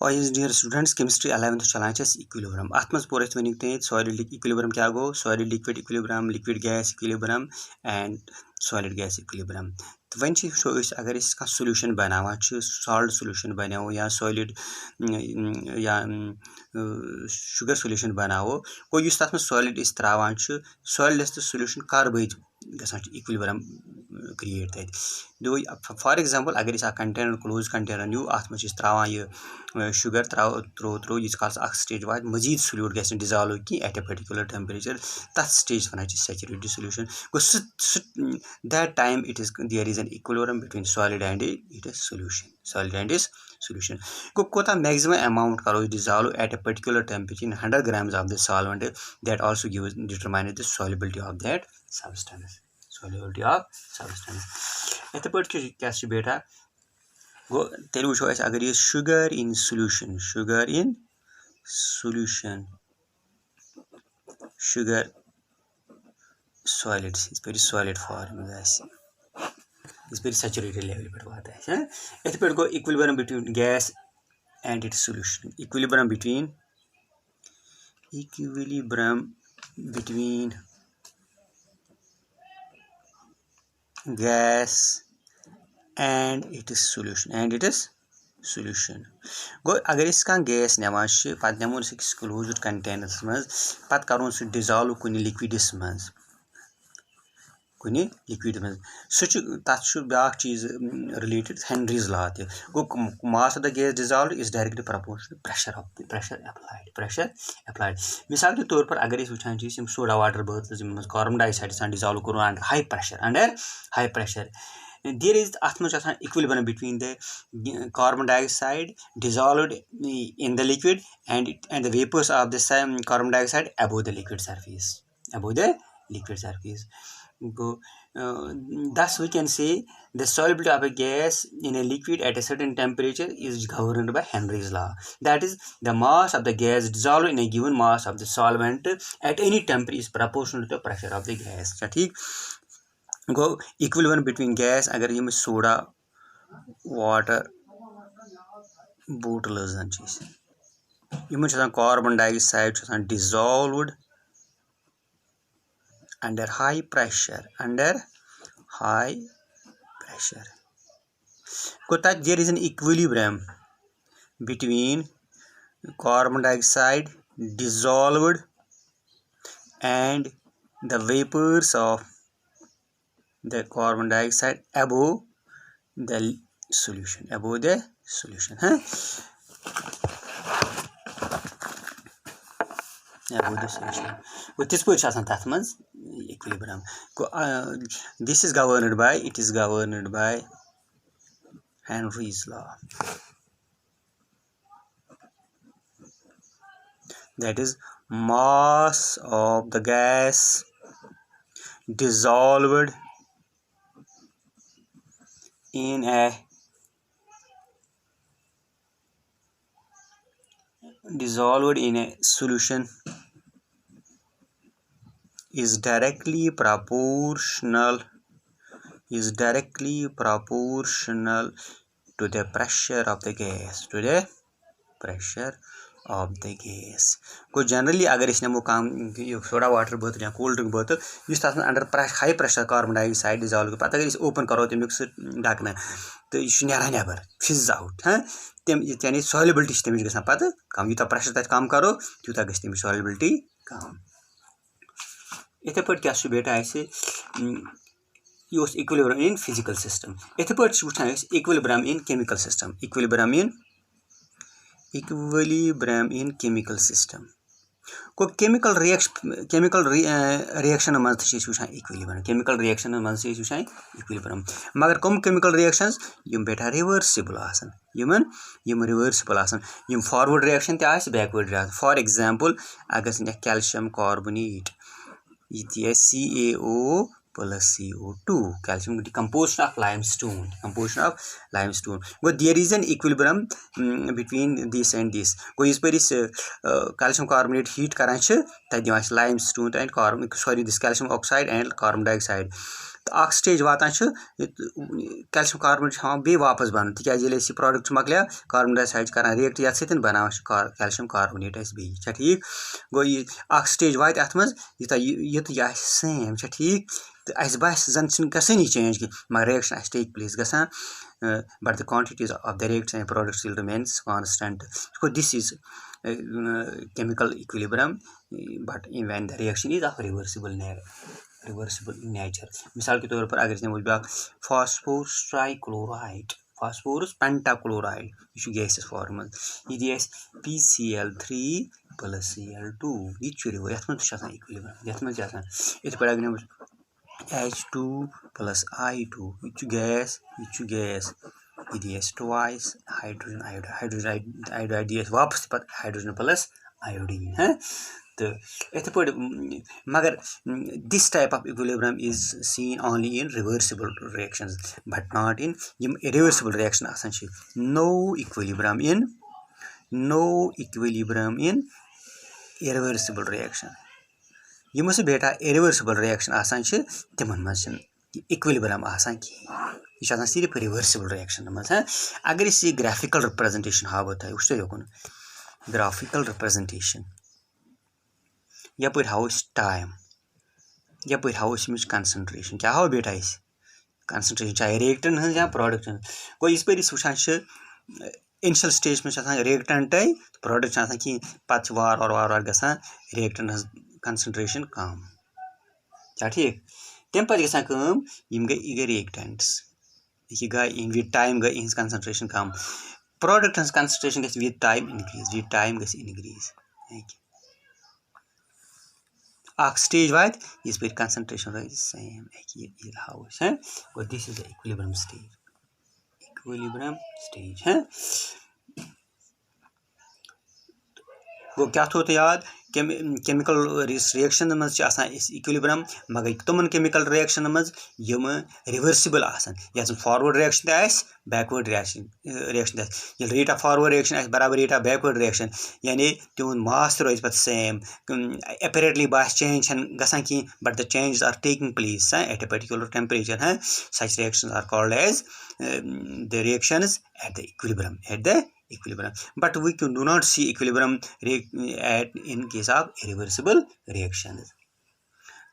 Yes, dear students, chemistry 11th challenge is equilibrium. Ats mans por one solid equilibrium क्या गो solid liquid equilibrium, liquid gas equilibrium and solid gas equilibrium. तो one वो अगर इसका solution बनावा salt solution बनाओ या solid या sugar solution बनाओ गो युस तथ solid इस त्रावान solid solution कर बज गसान equilibrium create तत दो for example अगर इस container close container न्यू अत मज त्रावान ये शुगर त्रो यीस काल स्टेज वा मजीद सल्यूट गि डिजॉल्व कि एट ए पर्टिकुलर टेम्परेचर तथ स्टेज वन सैचुरेटेड सल्यूशन गो that time it is there is an equilibrium between solid and it is solution गो कोता मैक्सिमम अमाउंट करो dissolve at a particular temperature in 100 grams of the solvent that also gives determine the solubility of that substance इत पे क्या बेटा गो तेल वो अगर ये sugar in solution sugar solid इस पे solid form इस पे saturated level पे बात है इत पे गो equilibrium between gas and its solution equilibrium between gas and its solution गो अगर गैस नवान पे नमो क्लोज्ड कंटेनर्स मज पे करो सह डिजॉल्व कुछ लिक्विडस मज सह ब्या चीज related Henry's law go mass of the gas dissolve is directly proportional pressure applied मिसाल के तौर पर अगर वुचान सोडा वाटर बोतल कार्बन डाइऑक्साइड डिजॉल्व कर under high pressure there is at much equilibrium between the carbon dioxide dissolved in the liquid and the vapors of the same carbon dioxide above the liquid surface Go, thus we can say the solubility of a gas in a liquid at a certain temperature is governed by Henry's law. That is, the mass of the gas dissolved in a given mass of the solvent at any temperature is proportional to the pressure of the gas. गो equilibrium between gas अगर ये soda water bottles carbon dioxide dissolved under high pressure गो तक there is an equilibrium between carbon dioxide dissolved and the vapours of the carbon dioxide above the solution above the solution with this point तथ मज equilibrium this is governed by Henry's law that is mass of the gas dissolved in a solution is directly proportional to the pressure of the gas go generally अगर नमो soda water बोतल या cold drink बोतल तथ under high pressure carbon dioxide dissolve पे अगर open करो तमिक ढकन तो यह नेरान नबर फिज आउट तम यानी सॉल्युबिलिटी तमिच गसान पत कम यूता प्रेशर तक कम करो तूता गस तमिच सॉल्युबिलिटी कम इथे पे क्या बेटा यह इक्विलिब्रियम इन फिजिकल सिस्टम इथे पे वुचान equilibrium in chemical system equilibrium in chemical system को chemical reaction मज वुचान इक्विलिब्रियम मगर कम chemical reactions यम बेटा रिवर्सिबल यम फॉरवर्ड रिएक्शन ते बैकवर्ड रिएक्शन फॉर एग्जांपल अगर कैल्शियम कार्बोनेट यह CaO plus CO2 calcium composition of limestone go there is an equilibrium between this and this go is पर calcium carbonate heat karan ch tad divan limestone and this calcium oxide and carbon dioxide तो stage वातान calcium carbonate हां बे वापस बन तिकाज ये product मकलिया carbon dioxide कर react ये सतन बनान calcium carbonate बे ठीक गो ये स्टेज वात अत मज युत यह सेम ठीक तो अस बस जन गसनी चेंज कि मगर रिएक्शन टेक प्लेस गसान but the quantities of the reacts and products will remains constant this is chemical equilibrium but when the reaction is of reversible nature मिसाल के तौर पर अगर इसने बोल phosphorus trichloride phosphorus pentachloride यह गैसेस फॉर्म ये PCl3 plus Cl2 यह इक्विलिब्रियम यथ मज इत पे अगर H2 plus I2 यह गैस ये twice hydrogen iodide ये वापस पत hydrogen plus iodine है तो इत पे मगर this type of equilibrium is seen only in reversible reactions but not in irreversible reaction आसान no equilibrium in irreversible reaction यम बेटा irreversible reaction आसान तिमन मज equilibrium आसान कहीं यह सिर्फ रिवर्सिबल रिएक्शन मज अगर इस ग्राफिकल रिप्रेजेंटेशन हाव तुम वो योकुन ग्राफिकल रिप्रेजेंटेशन यप हाव टाइम यप हाव कंसंट्रेशन क्या हाव बेटा इस कंसंट्रेशन चाहे रिएक्टेंट हज या प्रोडक्ट गो इस पर वुचान इनिशियल स्टेज में रिएक्टेंट प्रोडक्ट कहीं पे वार वार गसान रिएक्टेंट हज कंसंट्रेशन कम क्या ठीक तम पे गई रिएक्टेंट्स यह गई विद टाइम गई इन कंसंट्रेशन कम प्रोडक्ट हज कंसंट्रेशन गई विद टाइम इनक्रीज स्टेज वात इस पे कंसंट्रेशन रोज same how this is the equilibrium stage है गो क्या थो तो याद केमिकल रिएक्शन मज इक्विलिब्रियम मगर तुमन केमिकल रिएक्शन मज यम रिवर्सिबल या फॉरवर्ड रिएक्शन बैकवर्ड रिएक्शन ये रेट ऑफ फॉरवर्ड रिएक्शन बराबर रेट ऑफ बैकवर्ड रिएक्शन यानी तिहद मास रोज पे सेम अपरेटली बास चेंज गसान कहीं but the changes are taking place at a particular temperature such reactions are called as the reactions at the equilibrium but we do not see equilibrium in case of irreversible reactions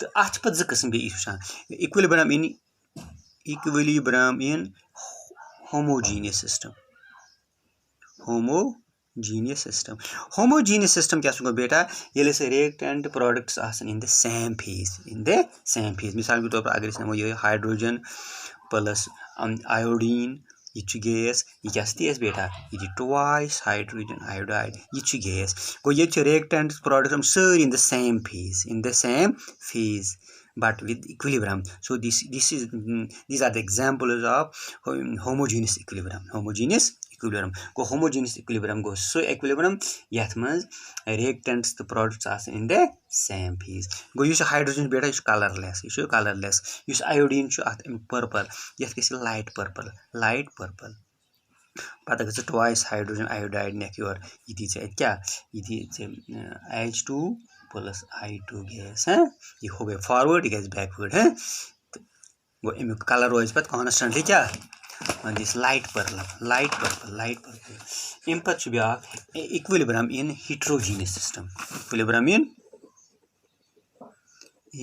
तो अत पे ज किस्म बे equilibrium in homogeneous system क्या सुनो बेटा ये reactant products in the same phase मिसाल के तौर पर अगर इसमें ये हाइड्रोजन प्लस iodine यह गैस यह क्या बेटा यह twice hydrogen iodide यह गैस गो ये reactant products सारी in the same phase but with equilibrium so these are the examples of homogeneous equilibrium go homogeneous equilibrium go so equilibrium yath maz reactants the products are in the same phase go use hydrogen beta is colorless use iodine purple yath kisi light purple pata gets twice hydrogen iodide nekur idi kya idi H2 plus I2 gas ये हो गए forward ये backward है वो अमुक colour rose पे constantly क्या this light purple अम पे ब्या इक्विलिब्रियम इन हेटेरोजेनियस सिस्टम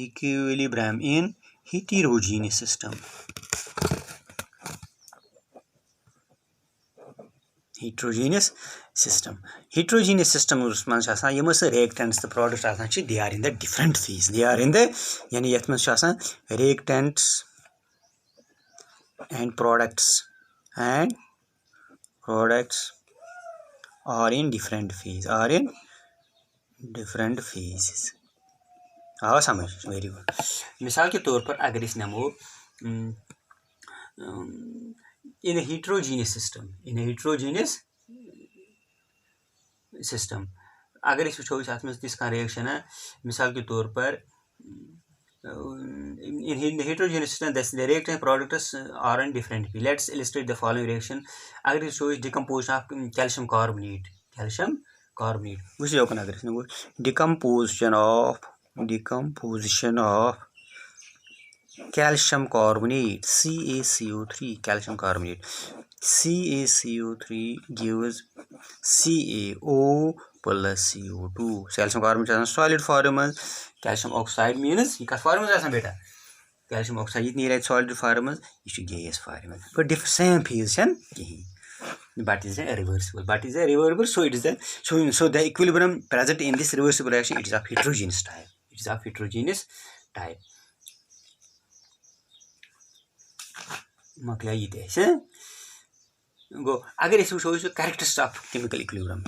इक्विलिब्रियम इन हेटेरोजेनियस सिस्टम heterogeneous system मज यम reactants the products they are in the different phase यानी यथ मज reactants and products are in different phases आओ समझ वेरी गुड मिसाल के तौर पर अगर इस नमो in a heterogeneous system अगर इस वो अत तिस रिएक्शन है मिसाल के तौर पर in the heterogeneous system the reactant products are in different phase. Let's illustrate the following reaction अगर इस decomposition of calcium carbonate which is अगर decomposition of calcium carbonate, CaCO3, calcium carbonate. CaCO3 gives CaO plus CO2. Calcium carbonate is solid form. Calcium oxide means ये form is beta. Calcium oxide is solid form. This is gas form. But same phase but is a reversible. So it is so the equilibrium present in this reversible reaction, it is of heterogeneous type. It is of heterogeneous type. Go. Agar characteristics of chemical equilibrium.